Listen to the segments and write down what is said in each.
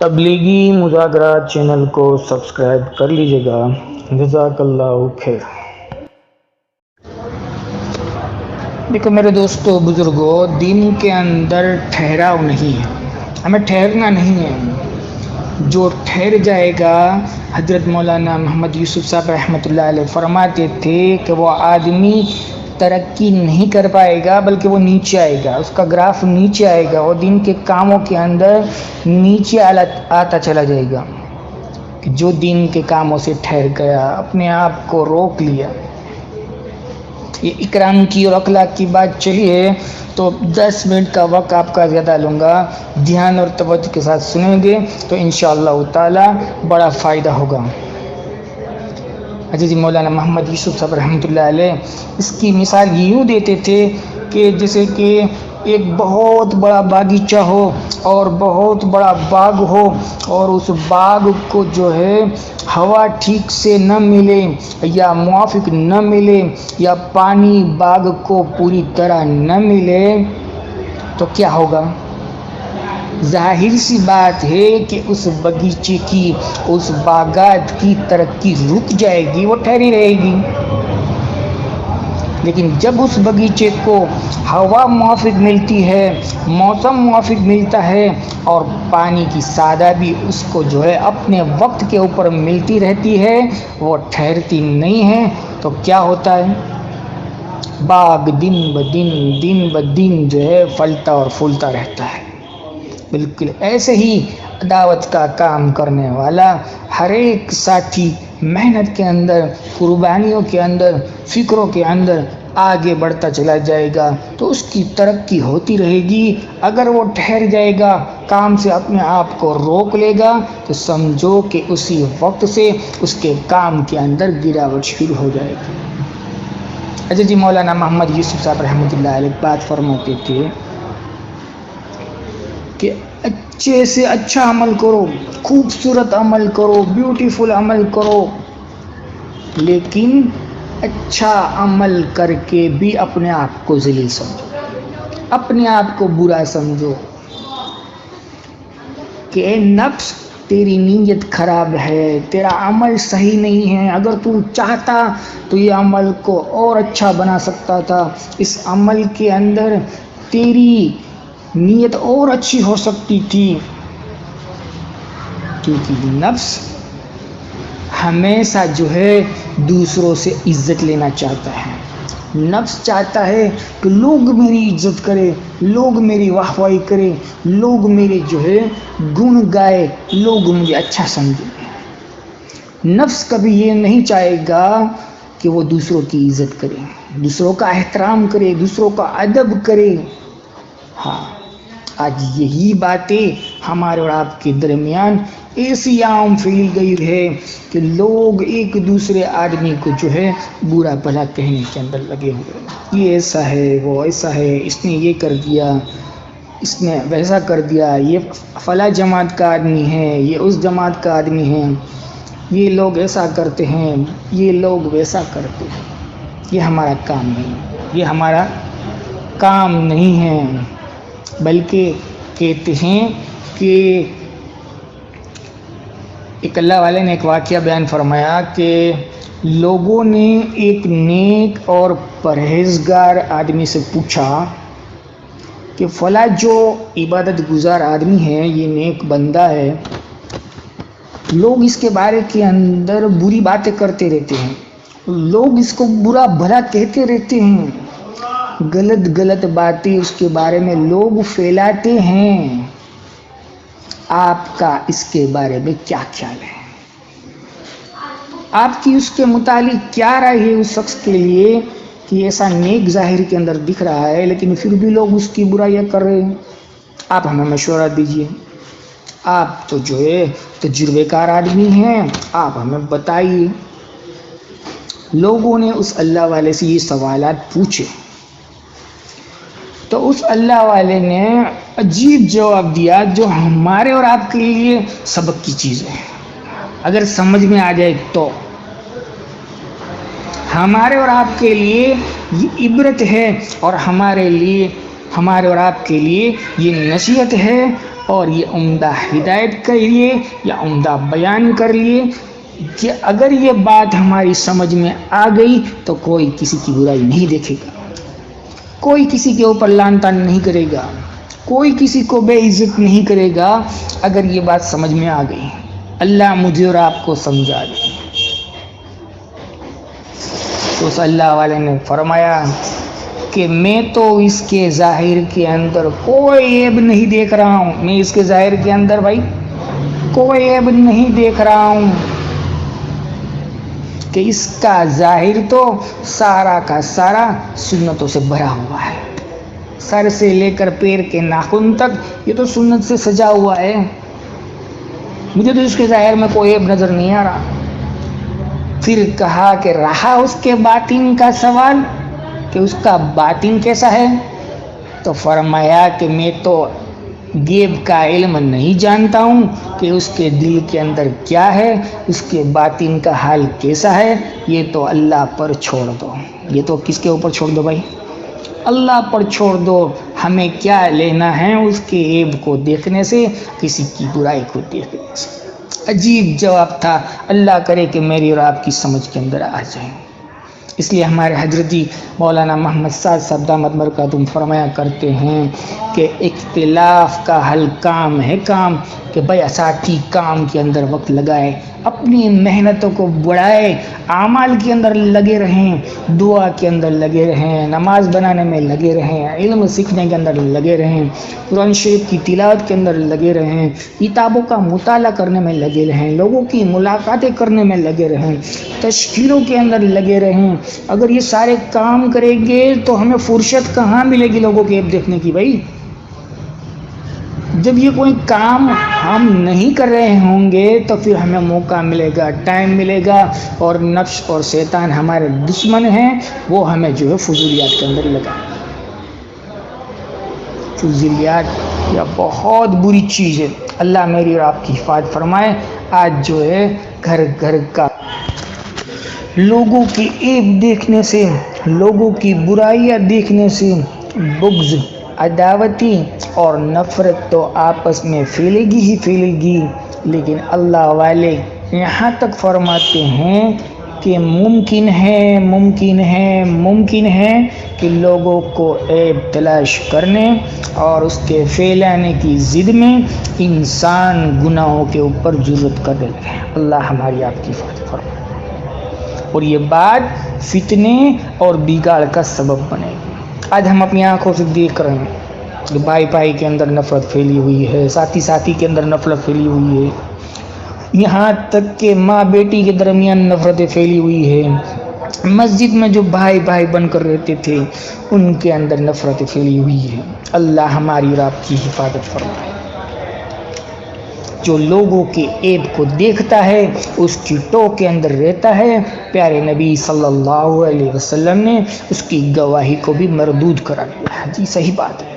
تبلیغی مذاکرات چینل کو سبسکرائب کر لیجیے گا۔ جزاک اللہ خیر۔ دیکھو میرے دوستو بزرگوں، دین کے اندر ٹھہراؤ نہیں ہے، ہمیں ٹھہرنا نہیں ہے۔ جو ٹھہر جائے گا، حضرت مولانا محمد یوسف صاحب رحمۃ اللہ علیہ فرماتے تھے کہ وہ آدمی ترقی نہیں کر پائے گا بلکہ وہ نیچے آئے گا، اس کا گراف نیچے آئے گا، وہ دین کے کاموں کے اندر نیچے آتا چلا جائے گا۔ کہ جو دین کے کاموں سے ٹھہر گیا، اپنے آپ کو روک لیا۔ یہ اکرام کی اور اخلاق کی بات چلی ہے تو 10 منٹ کا وقت آپ کا زیادہ لوں گا، دھیان اور توجہ کے ساتھ سنیں گے تو انشاءاللہ تعالی بڑا فائدہ ہوگا۔ حضرت مولانا محمد یوسف صاحب رحمۃ اللہ علیہ اس کی مثال یوں دیتے تھے کہ جیسے کہ ایک بہت بڑا باغیچہ ہو اور بہت بڑا باغ ہو، اور اس باغ کو جو ہے ہوا ٹھیک سے نہ ملے یا موافق نہ ملے یا پانی باغ کو پوری طرح نہ ملے تو کیا ہوگا؟ ظاہر سی بات ہے کہ اس باغیچے کی، اس باغات کی ترقی رک جائے گی، وہ ٹھہری رہے گی۔ لیکن جب اس باغیچے کو ہوا موافق ملتی ہے، موسم موافق ملتا ہے اور پانی کی سادہ بھی اس کو جو ہے اپنے وقت کے اوپر ملتی رہتی ہے، وہ ٹھہرتی نہیں ہے، تو کیا ہوتا ہے؟ باغ دن بدن جو ہے پھلتا اور پھولتا رہتا ہے۔ بالکل ایسے ہی دعوت کا کام کرنے والا ہر ایک ساتھی محنت کے اندر، قربانیوں کے اندر، فکروں کے اندر آگے بڑھتا چلا جائے گا تو اس کی ترقی ہوتی رہے گی۔ اگر وہ ٹھہر جائے گا، کام سے اپنے آپ کو روک لے گا تو سمجھو کہ اسی وقت سے اس کے کام کے اندر گراوٹ شروع ہو جائے گی۔ حضرت مولانا محمد یوسف صاحب رحمۃ اللہ علیہ بات فرماتے تھے کہ اچھے سے اچھا عمل کرو، خوبصورت عمل کرو، بیوٹیفل عمل کرو، لیکن اچھا عمل کر کے بھی اپنے آپ کو ذلیل سمجھو، اپنے آپ کو برا سمجھو کہ اے نفس تیری نیت خراب ہے، تیرا عمل صحیح نہیں ہے، اگر تو چاہتا تو یہ عمل کو اور اچھا بنا سکتا تھا، اس عمل کے اندر تیری نیت اور اچھی ہو سکتی تھی۔ کیونکہ نفس ہمیشہ جو ہے دوسروں سے عزت لینا چاہتا ہے، نفس چاہتا ہے کہ لوگ میری عزت کرے، لوگ میری واہواہی کرے، لوگ میرے جو ہے گن گائے، لوگ مجھے اچھا سمجھے۔ نفس کبھی یہ نہیں چاہے گا کہ وہ دوسروں کی عزت کرے، دوسروں کا احترام کرے، دوسروں کا ادب کرے۔ ہاں، آج یہی باتیں ہمارے اور آپ کے درمیان ایسی عام پھیل گئی ہے کہ لوگ ایک دوسرے آدمی کو جو ہے برا بھلا کہنے کے اندر لگے ہوئے، یہ ایسا ہے، وہ ایسا ہے، اس نے یہ کر دیا، اس نے ویسا کر دیا، یہ فلاں جماعت کا آدمی ہے، یہ اس جماعت کا آدمی ہے، یہ لوگ ایسا کرتے ہیں، یہ لوگ ویسا کرتے ہیں۔ یہ ہمارا کام نہیں، یہ ہمارا کام نہیں ہے، بلکہ کہتے ہیں کہ ایک اللہ والے نے ایک واقعہ بیان فرمایا کہ لوگوں نے ایک نیک اور پرہیزگار آدمی سے پوچھا کہ فلاں جو عبادت گزار آدمی ہے، یہ نیک بندہ ہے، لوگ اس کے بارے کے اندر بری باتیں کرتے رہتے ہیں، لوگ اس کو برا بھلا کہتے رہتے ہیں، غلط باتیں اس کے بارے میں لوگ پھیلاتے ہیں، آپ کا اس کے بارے میں کیا خیال ہے؟ آپ کی اس کے متعلق کیا رائے ہے اس شخص کے لیے کہ ایسا نیک ظاہر کے اندر دکھ رہا ہے لیکن پھر بھی لوگ اس کی برائیاں کر رہے ہیں؟ آپ ہمیں مشورہ دیجیے، آپ تو جو ہے تجربے کار آدمی ہیں، آپ ہمیں بتائیے۔ لوگوں نے اس اللہ والے سے یہ سوالات پوچھے تو اس اللہ والے نے عجیب جواب دیا جو ہمارے اور آپ کے لیے سبق کی چیز ہے، اگر سمجھ میں آ جائے تو ہمارے اور آپ کے لیے یہ عبرت ہے، اور ہمارے اور آپ کے لیے یہ نصیحت ہے، اور یہ عمدہ ہدایت کر لیے یا عمدہ بیان کر لیے کہ اگر یہ بات ہماری سمجھ میں آ گئی تو کوئی کسی کی برائی نہیں دیکھے گا، کوئی کسی کے اوپر لعن طعن نہیں کرے گا، کوئی کسی کو بے عزت نہیں کرے گا اگر یہ بات سمجھ میں آ گئی۔ اللہ مجھے اور آپ کو سمجھا دے۔ تو اس اللہ والے نے فرمایا کہ میں تو اس کے ظاہر کے اندر کوئی عیب نہیں دیکھ رہا ہوں، میں اس کے ظاہر کے اندر بھائی کوئی عیب نہیں دیکھ رہا ہوں، کہ اس کا ظاہر تو سارا کا سارا سنتوں سے بھرا ہوا ہے، سر سے لے کر پیر کے ناخن تک یہ تو سنت سے سجا ہوا ہے، مجھے تو اس کے ظاہر میں کوئی عیب نظر نہیں آ رہا۔ پھر کہا کہ رہا اس کے باطن کا سوال کہ اس کا باطن کیسا ہے، تو فرمایا کہ میں تو غیب کا علم نہیں جانتا ہوں کہ اس کے دل کے اندر کیا ہے، اس کے باطن کا حال کیسا ہے، یہ تو اللہ پر چھوڑ دو۔ یہ تو کس کے اوپر چھوڑ دو بھائی؟ اللہ پر چھوڑ دو۔ ہمیں کیا لینا ہے اس کے عیب کو دیکھنے سے، کسی کی برائی کو دیکھنے سے؟ عجیب جواب تھا، اللہ کرے کہ میری اور آپ کی سمجھ کے اندر آ جائے۔ اس لیے ہمارے حضرتی مولانا محمد سعد صاحب دامت برکاتہم فرمایا کرتے ہیں کہ اختلاف کا حل کام ہے کام، کہ بھائی اساتی کام کے اندر وقت لگائے، اپنی محنتوں کو بڑھائے، اعمال کے اندر لگے رہیں، دعا کے اندر لگے رہیں، نماز بنانے میں لگے رہیں، علم سیکھنے کے اندر لگے رہیں، قرآن شریف کی تلاوت کے اندر لگے رہیں، کتابوں کا مطالعہ کرنے میں لگے رہیں، لوگوں کی ملاقاتیں کرنے میں لگے رہیں، تشکیلوں کے اندر لگے رہیں۔ اگر یہ سارے کام کریں گے تو ہمیں فرصت کہاں ملے گی لوگوں کے عیب دیکھنے کی بھائی؟ جب یہ کوئی کام ہم نہیں کر رہے ہوں گے تو پھر ہمیں موقع ملے گا، ٹائم ملے گا، اور نفس اور شیطان ہمارے دشمن ہیں، وہ ہمیں جو ہے فضولیات کے اندر لگائیں۔ فضولیات یہ بہت بری چیز ہے، اللہ میری اور آپ کی حفاظت فرمائے۔ آج جو ہے گھر گھر کا لوگوں کی عیب دیکھنے سے، لوگوں کی برائیاں دیکھنے سے بغض، عداوتی اور نفرت تو آپس میں پھیلے گی ہی پھیلے گی، لیکن اللہ والے یہاں تک فرماتے ہیں کہ ممکن ہے کہ لوگوں کو عیب تلاش کرنے اور اس کے پھیلانے کی ضد میں انسان گناہوں کے اوپر جرأت کرنے لگے۔ اللہ ہماری آپ کی حفاظت فرمائے، اور یہ بات فتنے اور بگاڑ کا سبب بنے گی۔ آج ہم اپنی آنکھوں سے دیکھ رہے ہیں کہ بھائی بھائی کے اندر نفرت پھیلی ہوئی ہے، ساتھی ساتھی کے اندر نفرت پھیلی ہوئی ہے، یہاں تک کہ ماں بیٹی کے درمیان نفرتیں پھیلی ہوئی ہے، مسجد میں جو بھائی بھائی بن کر رہتے تھے ان کے اندر نفرتیں پھیلی ہوئی ہے۔ اللہ ہماری اور آپ کی حفاظت فرمائے۔ جو لوگوں کے عیب کو دیکھتا ہے اس کی ٹوک کے اندر رہتا ہے، پیارے نبی صلی اللہ علیہ وسلم نے اس کی گواہی کو بھی مردود کرا دیا ہے۔ جی صحیح بات ہے۔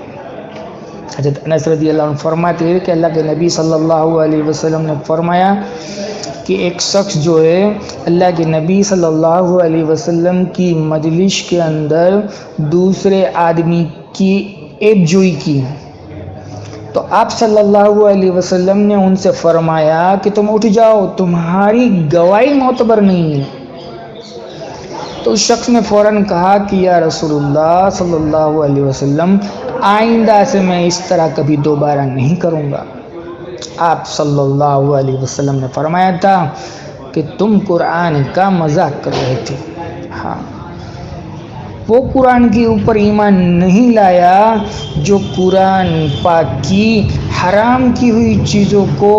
حضرت انس رضی اللہ عنہ فرماتے ہیں کہ اللہ کے نبی صلی اللہ علیہ وسلم نے فرمایا کہ ایک شخص جو ہے اللہ کے نبی صلی اللہ علیہ وسلم کی مجلس کے اندر دوسرے آدمی کی عیب جوئی کی، تو آپ صلی اللہ علیہ وسلم نے ان سے فرمایا کہ تم اٹھ جاؤ، تمہاری گواہی معتبر نہیں ہے۔ تو اس شخص نے فوراً کہا کہ یا رسول اللہ صلی اللہ علیہ وسلم، آئندہ سے میں اس طرح کبھی دوبارہ نہیں کروں گا۔ آپ صلی اللہ علیہ وسلم نے فرمایا تھا کہ تم قرآن کا مذاق کر رہے تھے۔ ہاں، وہ قرآن کے اوپر ایمان نہیں لایا جو قرآن پاک کی حرام کی ہوئی چیزوں کو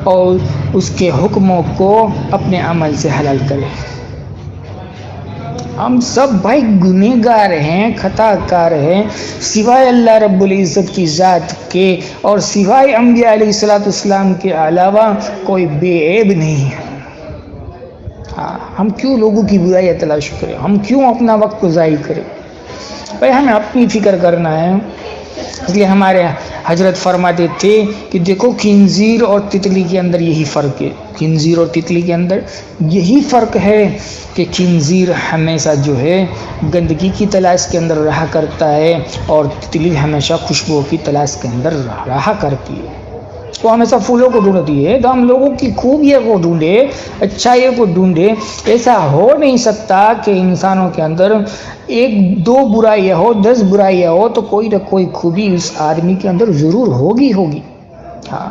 اور اس کے حکموں کو اپنے عمل سے حلال کرے۔ ہم سب بھائی گنہگار ہیں، خطا کار ہیں، سوائے اللہ رب العزت کی ذات کے اور سوائے انبیاء علیہ الصلوۃ والسلام کے علاوہ کوئی بے عیب نہیں ہے۔ ہم کیوں لوگوں کی برائیاں تلاش کریں؟ ہم کیوں اپنا وقت کو ضائع کریں؟ بھائی ہمیں اپنی فکر کرنا ہے، اس لیے ہمارے حضرت فرماتے تھے کہ دیکھو خنزیر اور تتلی کے اندر یہی فرق ہے، خنزیر اور تتلی کے اندر یہی فرق ہے کہ خنزیر ہمیشہ جو ہے گندگی کی تلاش کے اندر رہا کرتا ہے اور تتلی ہمیشہ خوشبو کی تلاش کے اندر رہا کرتی ہے۔ وہ ہمیشہ پھولوں کو ڈھونڈتی ہے، تو ہم لوگوں کی خوبیوں کو ڈھونڈے، اچھائیوں کو ڈھونڈے۔ ایسا ہو نہیں سکتا کہ انسانوں کے اندر ایک دو برائیاں ہو، 10 برائیاں ہو تو کوئی نہ کوئی خوبی اس آدمی کے اندر ضرور ہوگی۔ ہاں،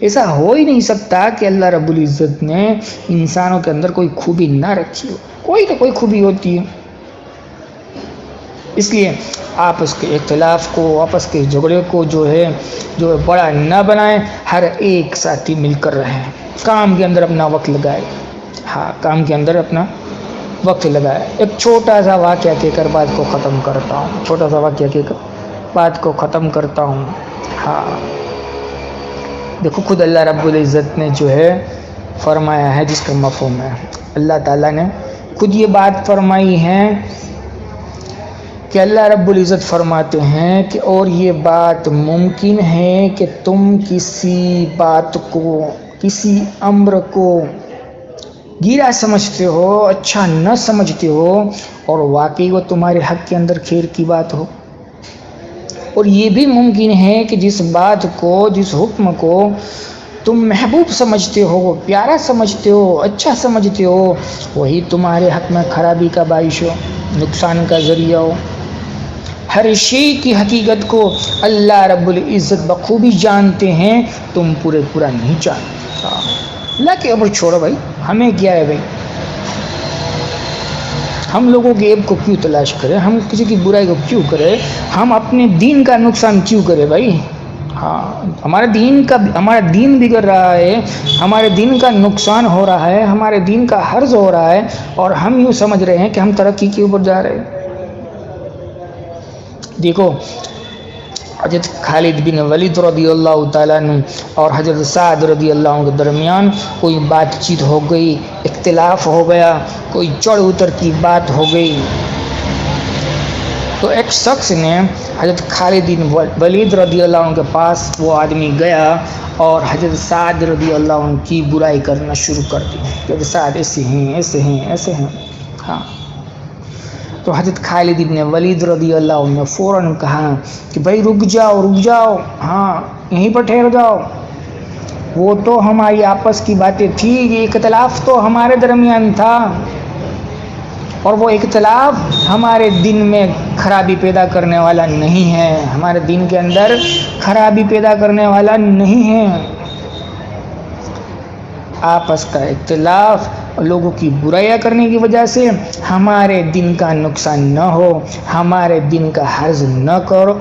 ایسا ہو ہی نہیں سکتا کہ اللہ رب العزت نے انسانوں کے اندر کوئی خوبی نہ رکھی ہو، کوئی نہ کوئی خوبی ہوتی ہے۔ اس لیے آپس کے اختلاف کو، آپس کے جھگڑے کو جو ہے بڑا نہ بنائیں، ہر ایک ساتھی مل کر رہیں، کام کے اندر اپنا وقت لگائے۔ ہاں، کام کے اندر اپنا وقت لگائے۔ ایک چھوٹا سا واقعہ کہہ کر بات کو ختم کرتا ہوں، ہاں، دیکھو خود اللہ رب العزت نے جو ہے فرمایا ہے، جس کا مفہوم ہے، اللہ تعالیٰ نے خود یہ بات فرمائی ہے کہ اللہ رب العزت فرماتے ہیں کہ اور یہ بات ممکن ہے کہ تم کسی بات کو، کسی امر کو گیرا سمجھتے ہو، اچھا نہ سمجھتے ہو، اور واقعی وہ تمہارے حق کے اندر خیر کی بات ہو۔ اور یہ بھی ممکن ہے کہ جس بات کو، جس حکم کو تم محبوب سمجھتے ہو، پیارا سمجھتے ہو، اچھا سمجھتے ہو، وہی تمہارے حق میں خرابی کا باعث ہو، نقصان کا ذریعہ ہو۔ ہر شے کی حقیقت کو اللہ رب العزت بخوبی جانتے ہیں، تم پورا نہیں جانتے۔ اللہ کے امر چھوڑو بھائی، ہمیں کیا ہے بھائی، ہم لوگوں کے عیب کو کیوں تلاش کریں، ہم کسی کی برائی کو کیوں کریں، ہم اپنے دین کا نقصان کیوں کریں بھائی۔ ہاں، ہمارا دین بگڑ رہا ہے، ہمارے دین کا نقصان ہو رہا ہے، ہمارے دین کا حرج ہو رہا ہے، اور ہم یوں سمجھ رہے ہیں کہ ہم ترقی کے اوپر جا رہے ہیں۔ دیکھو، حضرت خالد بن ولید رضی اللہ تعالیٰ عنہ اور حضرت سعد رضی اللہ عنہ کے درمیان کوئی بات چیت ہو گئی، اختلاف ہو گیا، کوئی چڑھ اتر کی بات ہو گئی، تو ایک شخص نے حضرت خالد بن ولید رضی اللہ عنہ کے پاس وہ آدمی گیا اور حضرت سعد رضی اللہ عنہ کی برائی کرنا شروع کر دی کہ حضرت سعد ایسے ہیں۔ ہاں، تو حضرت خالد بن ولید رضی اللہ عنہ نے فوراً کہا کہ بھائی رک جاؤ، ہاں یہیں پر ٹھہر جاؤ، وہ تو ہماری آپس کی باتیں تھی، یہ اختلاف تو ہمارے درمیان تھا، اور وہ اختلاف ہمارے دین میں خرابی پیدا کرنے والا نہیں ہے، ہمارے دین کے اندر خرابی پیدا کرنے والا نہیں ہے۔ آپس کا اختلاف لوگوں کی برائیاں کرنے کی وجہ سے ہمارے دین کا نقصان نہ ہو، ہمارے دین کا حرج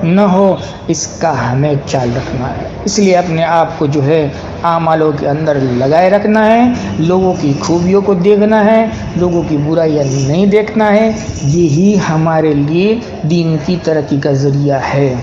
نہ ہو، اس کا ہمیں خیال رکھنا ہے۔ اس لیے اپنے آپ کو جو ہے اعمالوں کے اندر لگائے رکھنا ہے، لوگوں کی خوبیوں کو دیکھنا ہے، لوگوں کی برائیاں نہیں دیکھنا ہے، یہی ہمارے لیے دین کی ترقی کا ذریعہ ہے۔